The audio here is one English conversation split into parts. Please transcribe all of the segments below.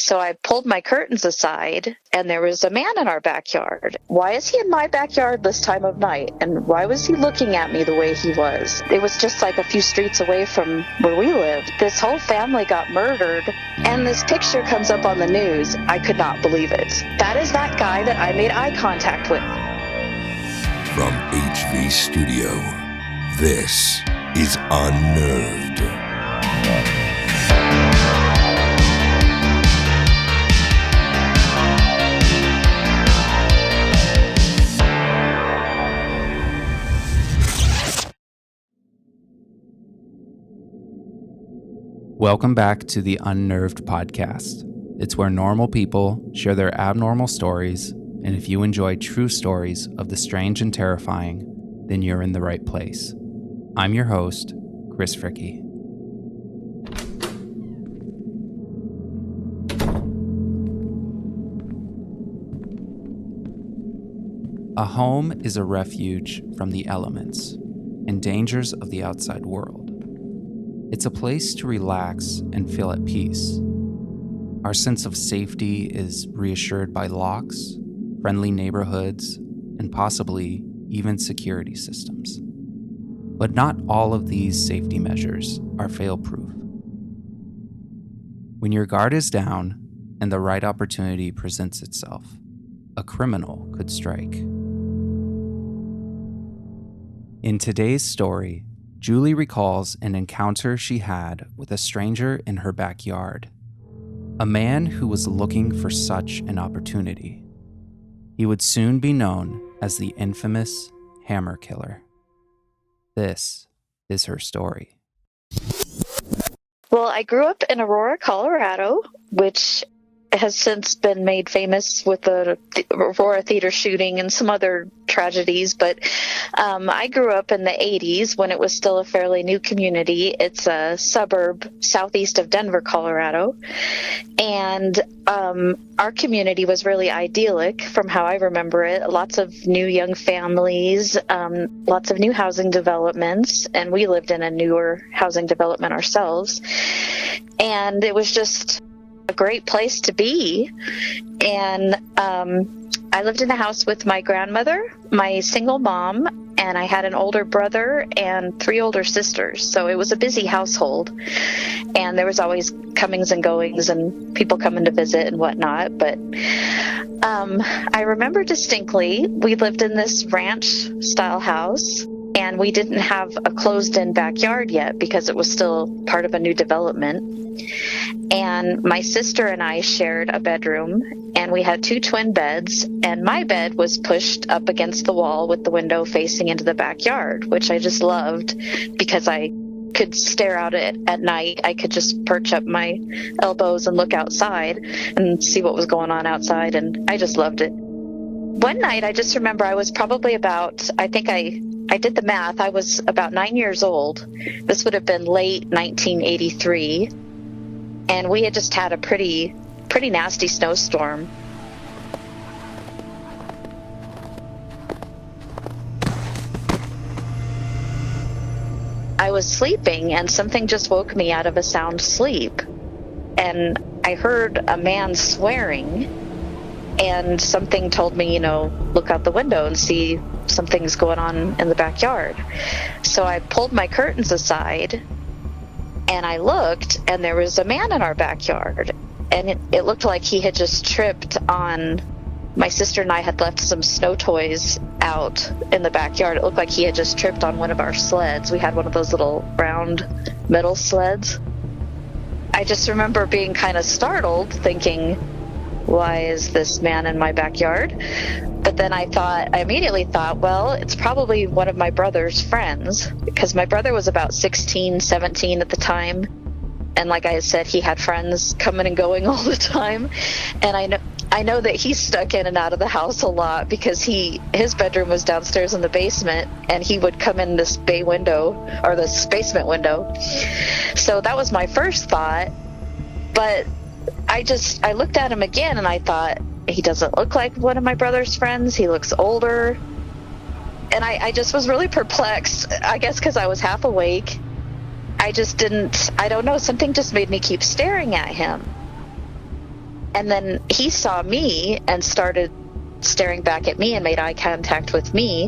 So I pulled my curtains aside, and there was a man in our backyard. Why is he in my backyard this time of night? And why was he looking at me the way he was? It was just like a few streets away from where we lived. This whole family got murdered, and this picture comes up on the news. I could not believe it. That is that guy that I made eye contact with. From HV Studio, this is Unnerved. Welcome back to the Unnerved Podcast. It's where normal people share their abnormal stories, and if you enjoy true stories of the strange and terrifying, then you're in the right place. I'm your host, Chris Fricky. A home is a refuge from the elements and dangers of the outside world. It's a place to relax and feel at peace. Our sense of safety is reassured by locks, friendly neighborhoods, and possibly even security systems. But not all of these safety measures are fail-proof. When your guard is down and the right opportunity presents itself, a criminal could strike. In today's story, Julie recalls an encounter she had with a stranger in her backyard, a man who was looking for such an opportunity. He would soon be known as the infamous Hammer Killer. This is her story. Well, I grew up in Aurora, Colorado, which has since been made famous with the Aurora Theater shooting and some other tragedies. But I grew up in the 80s when it was still a fairly new community. It's a suburb southeast of Denver, Colorado. And our community was really idyllic from how I remember it. Lots of new young families, lots of new housing developments. And we lived in a newer housing development ourselves. And it was just a great place to be. And I lived in a house with my grandmother, my single mom, and I had an older brother and 3 older sisters. So it was a busy household, and there was always comings and goings and people coming to visit and whatnot. But I remember distinctly, we lived in this ranch style house, and we didn't have a closed-in backyard yet because it was still part of a new development. And my sister and I shared a bedroom, and we had 2 twin beds, and my bed was pushed up against the wall with the window facing into the backyard, which I just loved because I could stare out at night. I could just perch up my elbows and look outside and see what was going on outside, and I just loved it. One night, I just remember I was probably about, I did the math, I was about 9 years old. This would have been late 1983. And we had just had a pretty nasty snowstorm. I was sleeping, and something just woke me out of a sound sleep. And I heard a man swearing, and something told me, look out the window and see something's going on in the backyard. So I pulled my curtains aside, and I looked, and there was a man in our backyard. And it looked like he had just tripped on, my sister and I had left some snow toys out in the backyard. It looked like he had just tripped on one of our sleds. We had one of those little round metal sleds. I just remember being kind of startled, thinking, why is this man in my backyard? But then I immediately thought, well, it's probably one of my brother's friends, because my brother was about 16, 17 at the time. And like I said, he had friends coming and going all the time. And I know that he stuck in and out of the house a lot because his bedroom was downstairs in the basement, and he would come in this bay window or this basement window. So that was my first thought. But I looked at him again, and I thought, he doesn't look like one of my brother's friends. He looks older. And I just was really perplexed, I guess because I was half awake. I don't know, something just made me keep staring at him. And then he saw me and started staring back at me and made eye contact with me.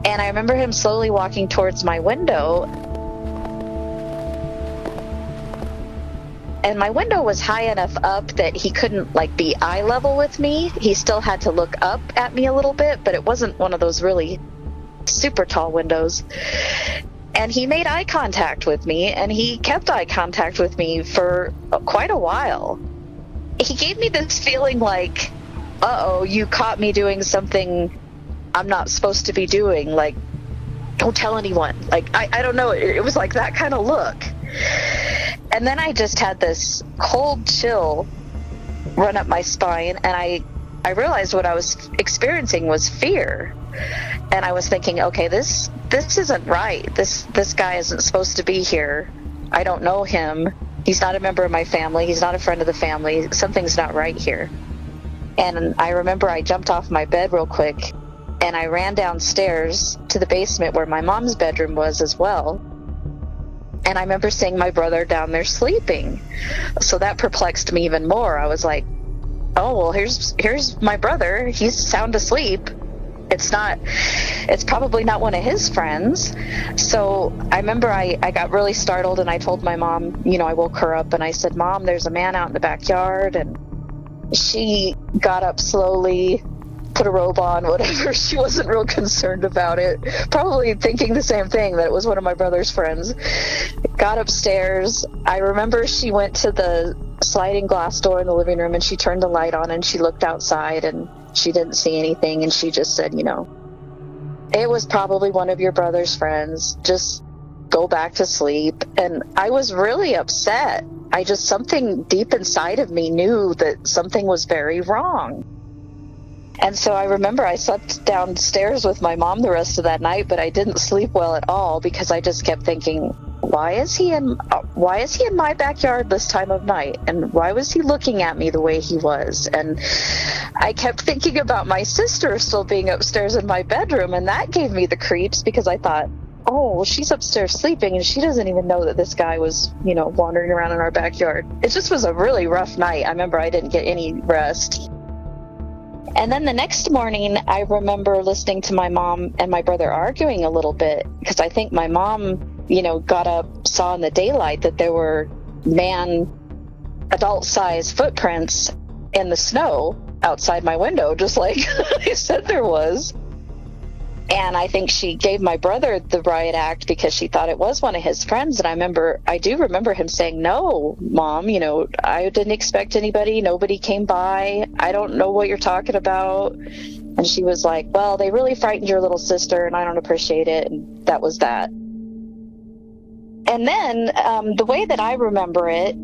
And I remember him slowly walking towards my window. And my window was high enough up that he couldn't like be eye level with me. He still had to look up at me a little bit, but it wasn't one of those really super tall windows. And he made eye contact with me, and he kept eye contact with me for quite a while. He gave me this feeling like, uh-oh, you caught me doing something I'm not supposed to be doing. Like, don't tell anyone. Like, I don't know. It was like that kind of look. And then I just had this cold chill run up my spine, and I realized what I was experiencing was fear. And I was thinking, okay, this isn't right. This guy isn't supposed to be here. I don't know him. He's not a member of my family. He's not a friend of the family. Something's not right here. And I remember I jumped off my bed real quick, and I ran downstairs to the basement where my mom's bedroom was as well. And I remember seeing my brother down there sleeping. So that perplexed me even more. I was like, oh, well, here's my brother. He's sound asleep. It's probably not one of his friends. So I remember I got really startled, and I told my mom, I woke her up and I said, Mom, there's a man out in the backyard. And she got up slowly, put a robe on, whatever. She wasn't real concerned about it. Probably thinking the same thing, that it was one of my brother's friends. Got upstairs. I remember she went to the sliding glass door in the living room, and she turned the light on, and she looked outside, and she didn't see anything. And she just said, it was probably one of your brother's friends. Just go back to sleep. And I was really upset. Something deep inside of me knew that something was very wrong. And so I remember I slept downstairs with my mom the rest of that night, but I didn't sleep well at all, because I just kept thinking, why is he in my backyard this time of night? And why was he looking at me the way he was? And I kept thinking about my sister still being upstairs in my bedroom, and that gave me the creeps, because I thought, oh, well, she's upstairs sleeping, and she doesn't even know that this guy was, wandering around in our backyard. It just was a really rough night. I remember I didn't get any rest. And then the next morning, I remember listening to my mom and my brother arguing a little bit, because I think my mom, got up, saw in the daylight that there were adult-sized footprints in the snow outside my window, just like I said there was. And I think she gave my brother the riot act because she thought it was one of his friends. And I do remember him saying, no, Mom, I didn't expect anybody. Nobody came by. I don't know what you're talking about. And she was like, well, they really frightened your little sister, and I don't appreciate it. And that was that. And then the way that I remember it,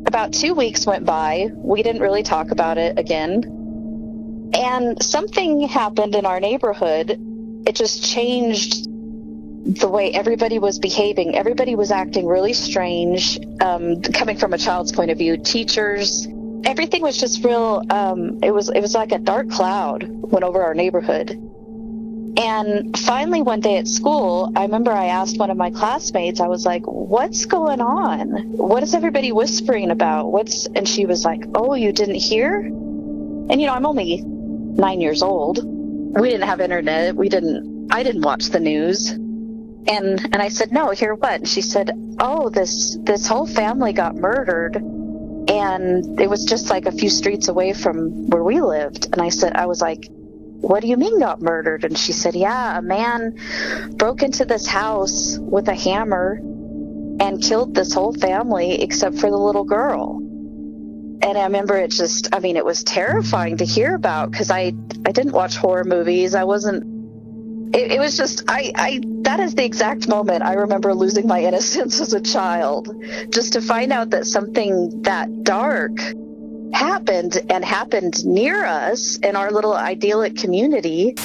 about 2 weeks went by. We didn't really talk about it again. And something happened in our neighborhood. It just changed the way everybody was behaving. Everybody was acting really strange, coming from a child's point of view. Teachers, everything was just real. It was like a dark cloud went over our neighborhood. And finally one day at school, I remember I asked one of my classmates, I was like, what's going on? What is everybody whispering about? And she was like, oh, you didn't hear? And I'm only 9 years old. We didn't have internet. I didn't watch the news. And I said, no, hear what? And she said, oh, this whole family got murdered. And it was just like a few streets away from where we lived. And I was like, what do you mean got murdered? And she said, yeah, a man broke into this house with a hammer and killed this whole family except for the little girl. And I remember it was terrifying to hear about, because I didn't watch horror movies. It was just, that is the exact moment I remember losing my innocence as a child, just to find out that something that dark happened near us in our little idyllic community.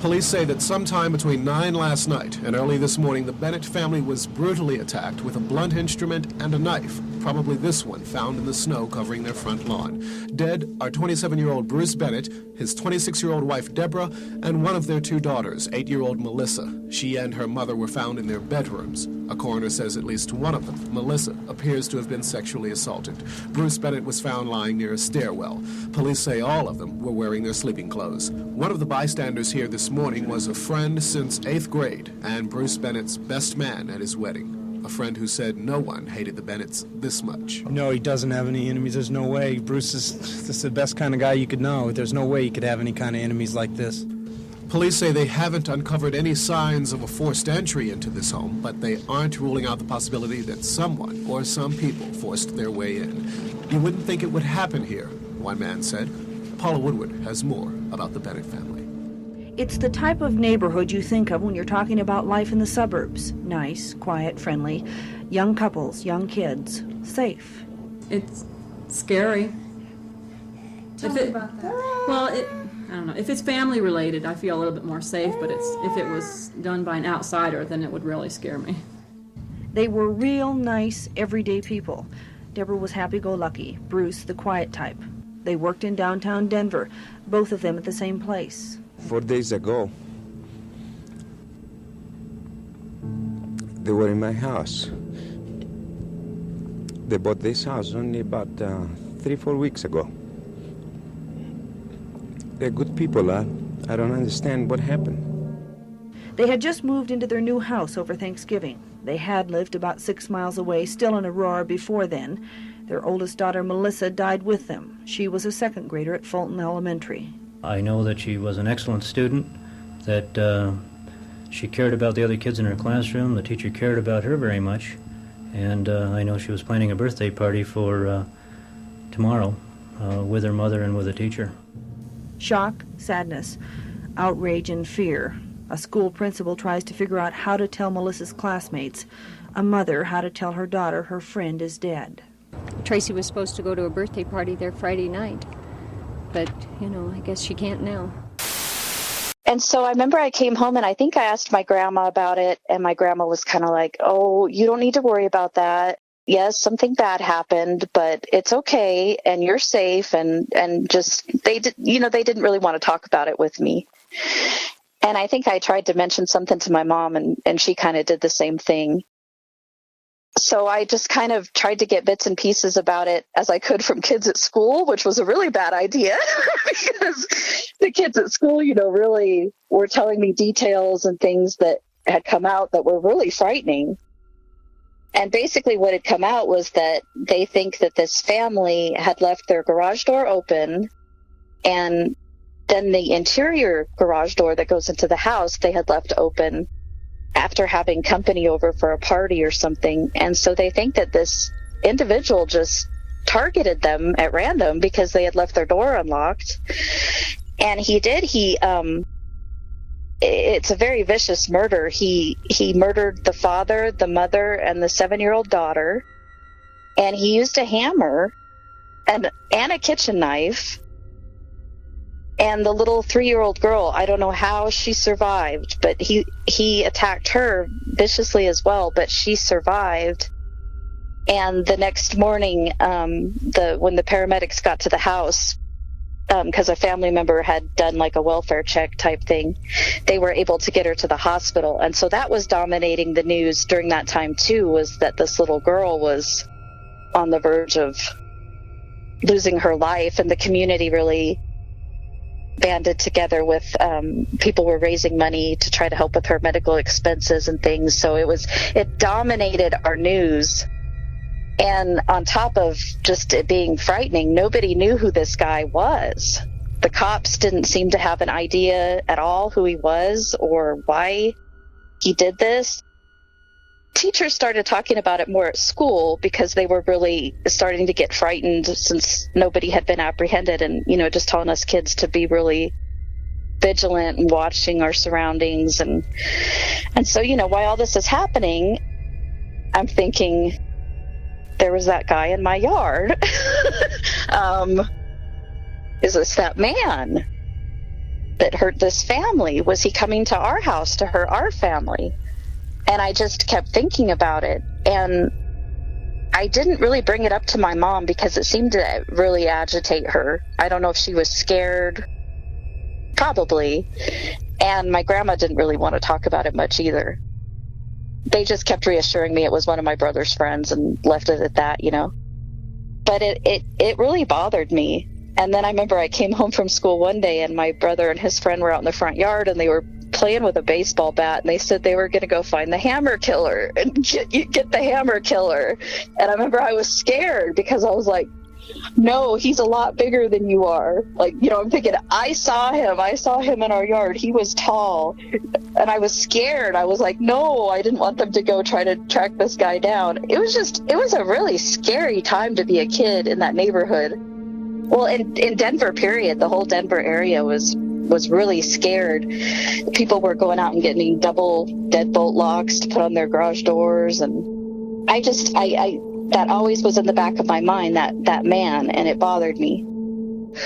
Police say that sometime between 9 last night and early this morning, the Bennett family was brutally attacked with a blunt instrument and a knife, probably this one found in the snow covering their front lawn. Dead are 27-year-old Bruce Bennett, his 26-year-old wife Deborah, and one of their 2 daughters, 8-year-old Melissa. She and her mother were found in their bedrooms. A coroner says at least one of them, Melissa, appears to have been sexually assaulted. Bruce Bennett was found lying near a stairwell. Police say all of them were wearing their sleeping clothes. One of the bystanders here this morning was a friend since 8th grade and Bruce Bennett's best man at his wedding. A friend who said no one hated the Bennetts this much. No, he doesn't have any enemies. There's no way. Bruce is the best kind of guy you could know. There's no way he could have any kind of enemies like this. Police say they haven't uncovered any signs of a forced entry into this home, but they aren't ruling out the possibility that someone or some people forced their way in. You wouldn't think it would happen here, one man said. Paula Woodward has more about the Bennett family. It's the type of neighborhood you think of when you're talking about life in the suburbs. Nice, quiet, friendly, young couples, young kids, safe. It's scary. Tell me about that. Well, I don't know. If it's family related, I feel a little bit more safe, but if it was done by an outsider, then it would really scare me. They were real nice, everyday people. Deborah was happy-go-lucky, Bruce the quiet type. They worked in downtown Denver, both of them at the same place. 4 days ago, they were in my house. They bought this house only about 3-4 weeks ago. They're good people. I don't understand what happened. They had just moved into their new house over Thanksgiving. They had lived about 6 miles away, still in Aurora before then. Their oldest daughter, Melissa, died with them. She was a 2nd grader at Fulton Elementary. I know that she was an excellent student, that she cared about the other kids in her classroom. The teacher cared about her very much. And I know she was planning a birthday party for tomorrow with her mother and with the teacher. Shock, sadness, outrage, and fear. A school principal tries to figure out how to tell Melissa's classmates. A mother how to tell her daughter her friend is dead. Tracy was supposed to go to a birthday party there Friday night, but, I guess she can't now. And so I remember I came home and I think I asked my grandma about it, and my grandma was kind of like, oh, you don't need to worry about that. Yes, something bad happened, but it's okay, and you're safe, and just, they didn't really want to talk about it with me. And I think I tried to mention something to my mom, and she kind of did the same thing. So I just kind of tried to get bits and pieces about it as I could from kids at school, which was a really bad idea because the kids at school, really were telling me details and things that had come out that were really frightening. And basically what had come out was that they think that this family had left their garage door open, and then the interior garage door that goes into the house they had left open after having company over for a party or something. And so they think that this individual just targeted them at random because they had left their door unlocked. And it's a very vicious murder. He murdered the father, the mother, and the 7-year-old daughter. And he used a hammer and a kitchen knife. And the little 3-year-old girl, I don't know how she survived, but he attacked her viciously as well, but she survived. And the next morning, when the paramedics got to the house, because a family member had done like a welfare check type thing, they were able to get her to the hospital. And so that was dominating the news during that time too, was that this little girl was on the verge of losing her life, and the community really banded together with people were raising money to try to help with her medical expenses and things. So it dominated our news. And on top of just it being frightening, nobody knew who this guy was. The cops didn't seem to have an idea at all who he was or why he did this. Teachers started talking about it more at school because they were really starting to get frightened since nobody had been apprehended, and, just telling us kids to be really vigilant and watching our surroundings. And so, while all this is happening, I'm thinking, there was that guy in my yard. Is this that man that hurt this family? Was he coming to our house to hurt our family? And I just kept thinking about it. And I didn't really bring it up to my mom because it seemed to really agitate her. I don't know if she was scared. Probably. And my grandma didn't really want to talk about it much either. They just kept reassuring me it was one of my brother's friends and left it at that, you know. But it really bothered me. And then I remember I came home from school one day and my brother and his friend were out in the front yard and they were playing with a baseball bat, and they said they were going to go find the hammer killer and get the hammer killer. And I remember I was scared because I was like, no, he's a lot bigger than you are. Like, you know, I'm thinking, I saw him in our yard. He was tall. And I was scared. I was like, no, I didn't want them to go try to track this guy down. It was a really scary time to be a kid in that neighborhood. Well, in Denver, period, the whole Denver area was really scared. People were going out and getting double deadbolt locks to put on their garage doors. And I that always was in the back of my mind, that man, and it bothered me.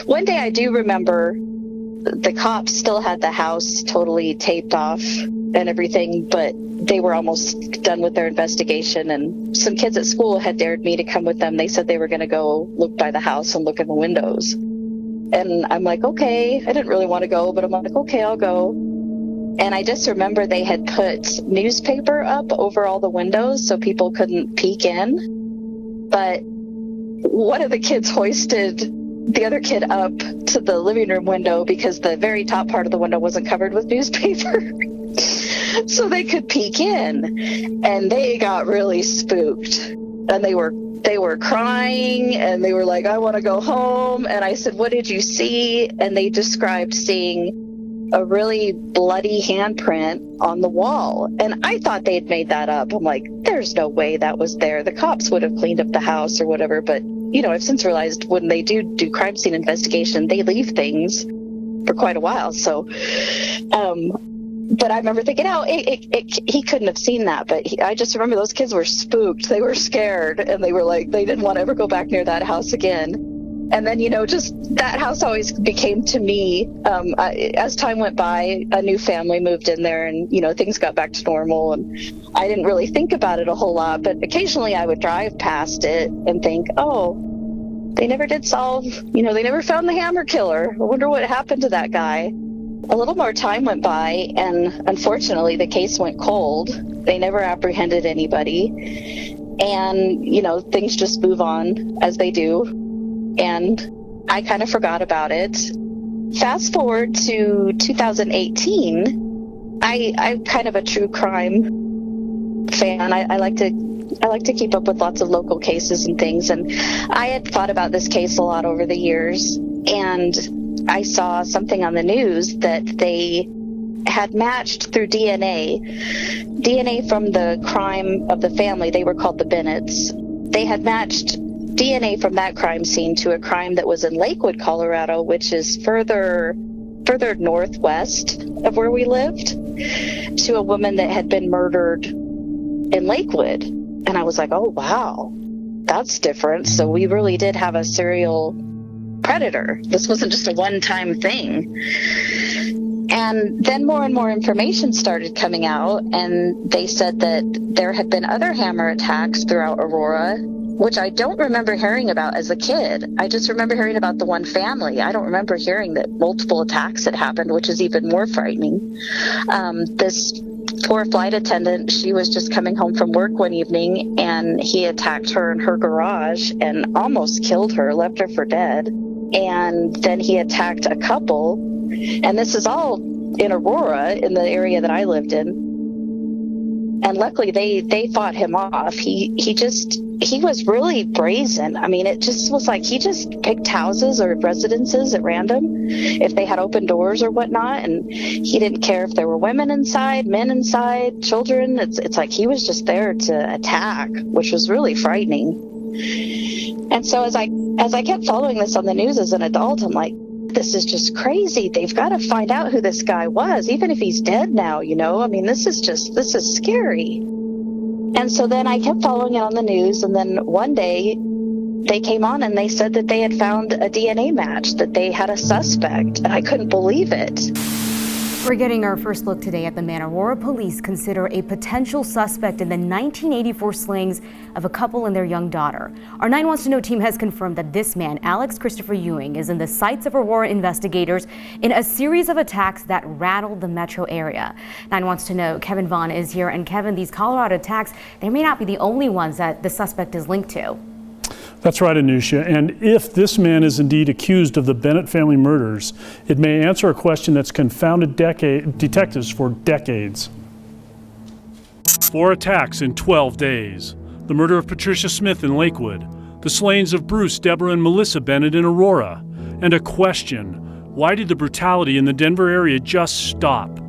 One day I do remember the cops still had the house totally taped off and everything, but they were almost done with their investigation, and some kids at school had dared me to come with them. They said they were going to go look by the house and look in the windows. And I'm like, okay. I didn't really want to go, but I'm like, okay, I'll go. And I just remember they had put newspaper up over all the windows so people couldn't peek in. But one of the kids hoisted the other kid up to the living room window because the very top part of the window wasn't covered with newspaper. So they could peek in. And they got really spooked. And they were crying and they were like, I want to go home. And I said, what did you see? And they described seeing a really bloody handprint on the wall. And I thought they'd made that up. I'm like, there's no way that was there. The cops would have cleaned up the house or whatever. But, you know, I've since realized when they do crime scene investigation, they leave things for quite a while. So, but I remember thinking, he couldn't have seen that. But I just remember those kids were spooked. They were scared. And they were like, they didn't want to ever go back near that house again. And then, you know, just that house always became to me, as time went by, a new family moved in there and, you know, things got back to normal. And I didn't really think about it a whole lot. But occasionally I would drive past it and think, oh, they never did solve, you know, they never found the hammer killer. I wonder what happened to that guy. A little more time went by, and unfortunately the case went cold. They never apprehended anybody. And, you know, things just move on as they do. And I kind of forgot about it. Fast forward to 2018, I'm kind of a true crime fan. I like to keep up with lots of local cases and things. And I had thought about this case a lot over the years. And I saw something on the news that they had matched through DNA from the crime of the family. They were called the Bennetts. They had matched DNA from that crime scene to a crime that was in Lakewood, Colorado, which is further northwest of where we lived, to a woman that had been murdered in Lakewood. And I was like, oh, wow, that's different. So we really did have a serial predator. This wasn't just a one-time thing. And then more and more information started coming out, and they said that there had been other hammer attacks throughout Aurora, which I don't remember hearing about as a kid. I just remember hearing about the one family. I don't remember hearing that multiple attacks had happened, which is even more frightening. This poor flight attendant, she was just coming home from work one evening, and he attacked her in her garage and almost killed her, left her for dead. And then he attacked a couple, and this is all in Aurora, in the area that I lived in. And luckily they fought him off. He was really brazen. I mean, it just was like he just picked houses or residences at random if they had open doors or whatnot. And he didn't care if there were women inside, men inside, children. It's like he was just there to attack, which was really frightening. And so as I kept following this on the news as an adult, I'm like, this is just crazy. They've got to find out who this guy was, even if he's dead now, you know? I mean, this is scary. And so then I kept following it on the news, and then one day they came on and they said that they had found a DNA match, that they had a suspect, and I couldn't believe it. We're getting our first look today at the man Aurora police consider a potential suspect in the 1984 slayings of a couple and their young daughter. Our 9 Wants to Know team has confirmed that this man, Alex Christopher Ewing, is in the sights of Aurora investigators in a series of attacks that rattled the metro area. 9 Wants to Know, Kevin Vaughn is here. And Kevin, these Colorado attacks, they may not be the only ones that the suspect is linked to. That's right, Anusha. And if this man is indeed accused of the Bennett family murders, it may answer a question that's confounded detectives for decades. 4 attacks in 12 days. The murder of Patricia Smith in Lakewood. The slayings of Bruce, Deborah, and Melissa Bennett in Aurora. And a question: why did the brutality in the Denver area just stop?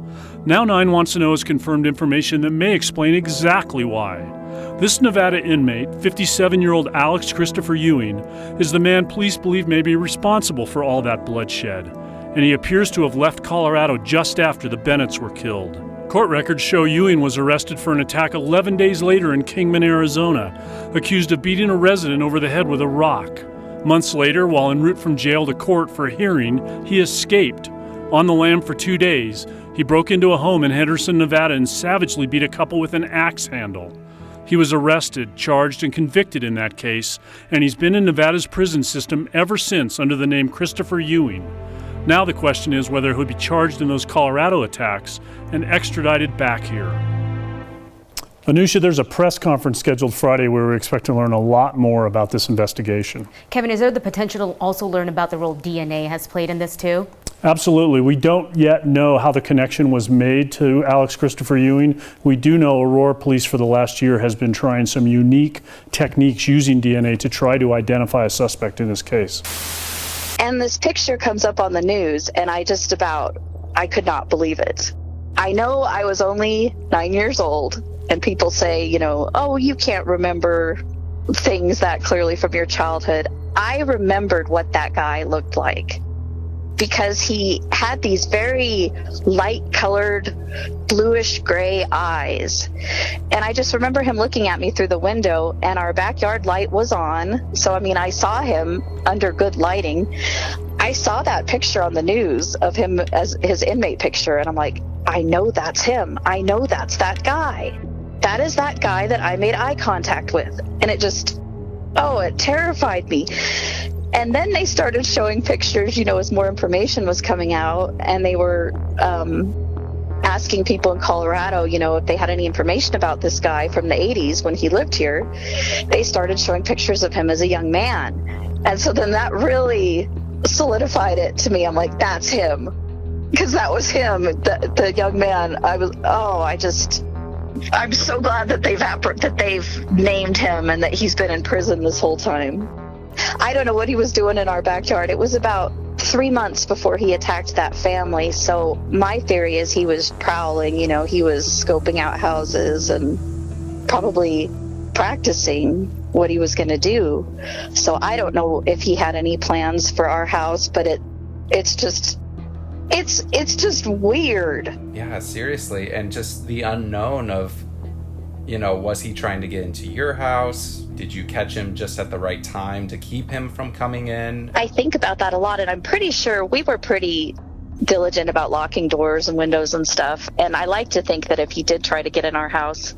Now 9 Wants to Know has confirmed information that may explain exactly why. This Nevada inmate, 57-year-old Alex Christopher Ewing, is the man police believe may be responsible for all that bloodshed, and he appears to have left Colorado just after the Bennetts were killed. Court records show Ewing was arrested for an attack 11 days later in Kingman, Arizona, accused of beating a resident over the head with a rock. Months later, while en route from jail to court for a hearing, he escaped. On the lam for 2 days, he broke into a home in Henderson, Nevada, and savagely beat a couple with an axe handle. He was arrested, charged, and convicted in that case, and he's been in Nevada's prison system ever since under the name Christopher Ewing. Now the question is whether he'll be charged in those Colorado attacks and extradited back here. Anusha, there's a press conference scheduled Friday where we expect to learn a lot more about this investigation. Kevin, is there the potential to also learn about the role DNA has played in this too? Absolutely. We don't yet know how the connection was made to Alex Christopher Ewing. We do know Aurora Police for the last year has been trying some unique techniques using DNA to try to identify a suspect in this case. And this picture comes up on the news, and I could not believe it. I know I was only 9 years old, and people say, oh, you can't remember things that clearly from your childhood. I remembered what that guy looked like, because he had these very light-colored, bluish-gray eyes. And I just remember him looking at me through the window, and our backyard light was on. So, I saw him under good lighting. I saw that picture on the news of him as his inmate picture, and I'm like, I know that's him. I know that's that guy. That is that guy that I made eye contact with. And it terrified me. And then they started showing pictures, as more information was coming out, and they were asking people in Colorado, if they had any information about this guy from the 80s when he lived here. They started showing pictures of him as a young man. And so then that really solidified it to me. I'm like, that's him. Because that was him, the young man. I'm so glad that they've named him and that he's been in prison this whole time. I don't know what he was doing in our backyard. It was about 3 months before he attacked that family. So my theory is he was prowling, he was scoping out houses and probably practicing what he was going to do. So I don't know if he had any plans for our house, but it's just weird. Yeah, seriously. And just the unknown of, was he trying to get into your house? Did you catch him just at the right time to keep him from coming in? I think about that a lot, and I'm pretty sure we were pretty diligent about locking doors and windows and stuff. And I like to think that if he did try to get in our house,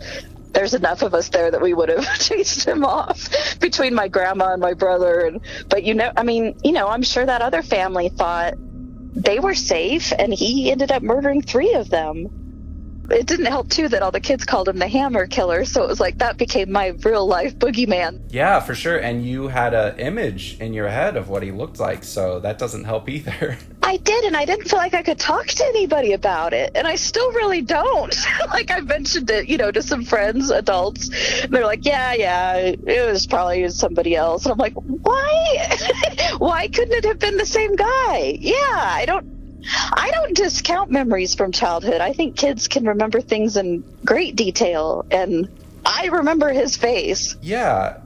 there's enough of us there that we would have chased him off between my grandma and my brother. But I'm sure that other family thought they were safe, and he ended up murdering 3 of them. It didn't help, too, that all the kids called him the Hammer Killer, so it was like that became my real-life boogeyman. Yeah, for sure, and you had an image in your head of what he looked like, so that doesn't help either. I did, and I didn't feel like I could talk to anybody about it, and I still really don't. Like, I mentioned it, to some friends, adults, and they're like, yeah, it was probably somebody else. And I'm like, why? Why couldn't it have been the same guy? Yeah, I don't discount memories from childhood. I think kids can remember things in great detail, and I remember his face. Yeah.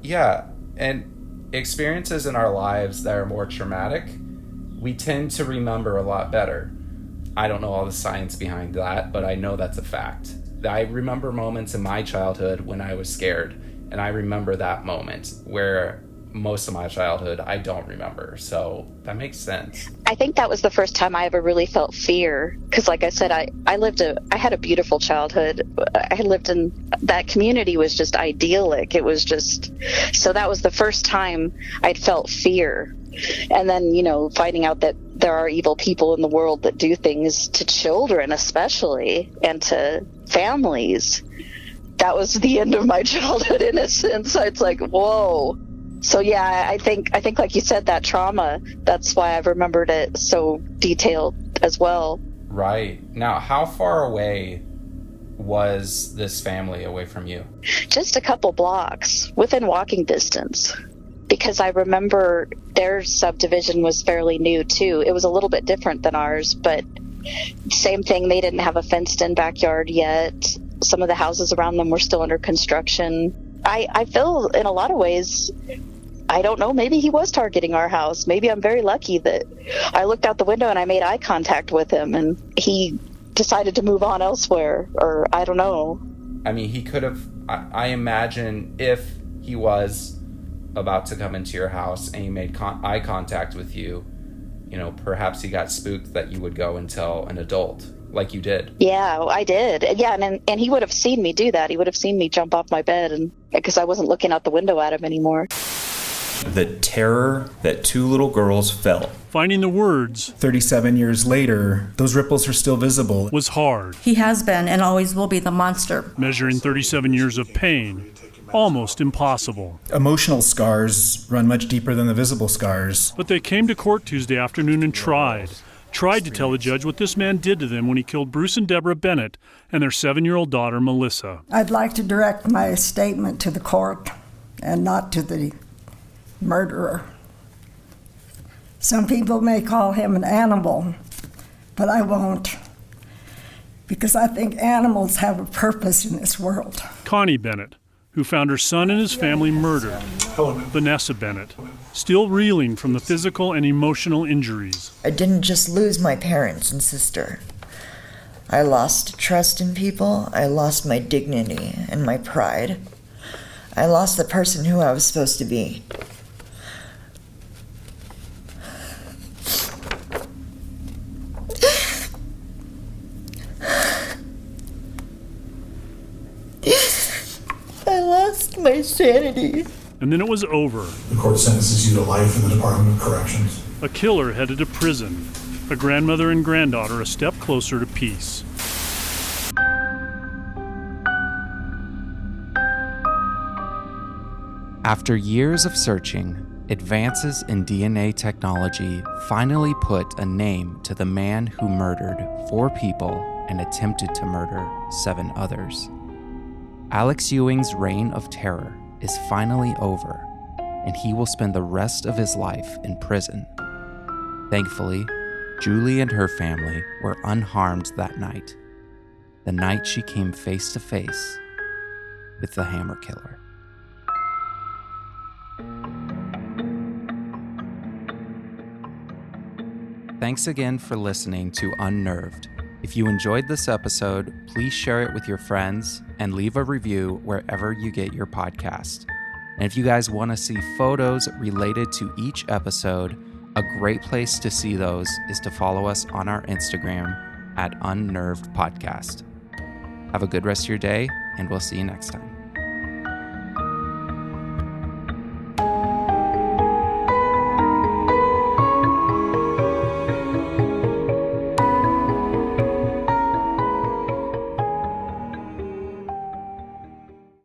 And experiences in our lives that are more traumatic, we tend to remember a lot better. I don't know all the science behind that, but I know that's a fact. I remember moments in my childhood when I was scared, and I remember that moment where most of my childhood I don't remember, so that makes sense. I think that was the first time I ever really felt fear, because like I said, I had a beautiful childhood. I had lived in that community, was just idyllic. It was just, so that was the first time I'd felt fear. And then, finding out that there are evil people in the world that do things to children especially, and to families. That was the end of my childhood innocence. It's like, whoa. So yeah, I think like you said, that trauma, that's why I've remembered it so detailed as well. Right. Now, how far away was this family away from you? Just a couple blocks, within walking distance. Because I remember their subdivision was fairly new too. It was a little bit different than ours, but same thing. They didn't have a fenced-in backyard yet. Some of the houses around them were still under construction. I feel in a lot of ways, I don't know, maybe he was targeting our house. Maybe I'm very lucky that I looked out the window and I made eye contact with him and he decided to move on elsewhere, or I don't know. I mean, he could have, I imagine if he was about to come into your house and he made eye contact with you, perhaps he got spooked that you would go and tell an adult, like you did. Yeah, I did. Yeah, and he would have seen me do that. He would have seen me jump off my bed, and because I wasn't looking out the window at him anymore. The terror that two little girls felt. Finding the words 37 years later, those ripples are still visible. Was hard. He has been and always will be the monster. Measuring 37 years of pain, almost impossible. Emotional scars run much deeper than the visible scars. But they came to court Tuesday afternoon and tried to tell the judge what this man did to them when he killed Bruce and Deborah Bennett and their 7-year-old daughter, Melissa. I'd like to direct my statement to the court and not to the murderer. Some people may call him an animal, but I won't, because I think animals have a purpose in this world. Connie Bennett, who found her son and his family murdered. Vanessa Bennett, still reeling from the physical and emotional injuries. I didn't just lose my parents and sister. I lost trust in people. I lost my dignity and my pride. I lost the person who I was supposed to be. I lost my sanity. And then it was over. The court sentences you to life in the Department of Corrections. A killer headed to prison. A grandmother and granddaughter a step closer to peace. After years of searching, advances in DNA technology finally put a name to the man who murdered 4 people and attempted to murder 7 others. Alex Ewing's reign of terror is finally over, and he will spend the rest of his life in prison. Thankfully, Julie and her family were unharmed that night, the night she came face to face with the Hammer Killer. Thanks again for listening to Unnerved. If you enjoyed this episode, please share it with your friends and leave a review wherever you get your podcast. And if you guys want to see photos related to each episode, a great place to see those is to follow us on our Instagram at unnervedpodcast. Have a good rest of your day, and we'll see you next time.